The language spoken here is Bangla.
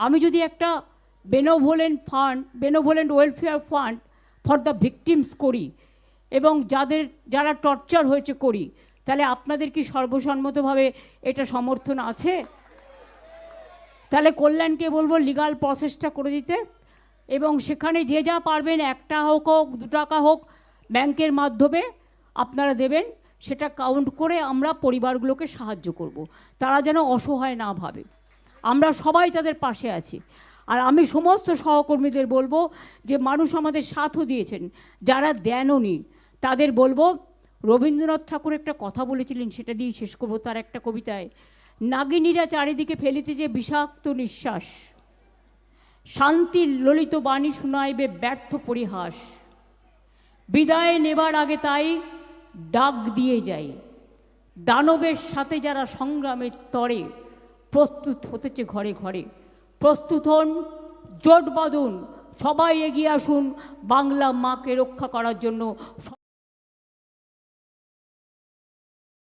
আমি যদি একটা benevolent welfare fund for the victims করি এবং যারা টর্চার হয়েছে করি, তাহলে আপনাদের কি সর্বসম্মতভাবে এটা সমর্থন আছে? তাহলে কল্যাণকে বলবো লিগাল প্রসেসটা করে দিতে, এবং সেখানে যে যা পারবেন 1 টাকা হোক 2 টাকা হোক ব্যাংকের মাধ্যমে আপনারা দেবেন, সেটা কাউন্ট করে আমরা পরিবারগুলোকে সাহায্য করব। তারা যেন অসহায় না ভাবে, আমরা সবাই তাদের পাশে আছি। আর আমি সমস্ত সহকর্মীদের বলবো যে মানুষ আমাদের সাথও দিয়েছেন, যারা দেননি তাদের বলবো, রবীন্দ্রনাথ ঠাকুর একটা কথা বলেছিলেন, সেটা দিয়েই শেষ করবো তার একটা কবিতায়, নাগিনীরা চারিদিকে ফেলিতে যে বিষাক্ত নিঃশ্বাস, শান্তির ললিত বাণী শুনাইবে ব্যর্থ পরিহাস, বিদায় নেবার আগে তাই ডাক দিয়ে যাই, দানবের সাথে যারা সংগ্রামের তরে প্রস্তুত হতেছে ঘরে ঘরে, প্রস্তুত হন, জোট বাঁধুন, সবাই এগিয়ে আসুন বাংলা মাকে রক্ষা করার জন্য।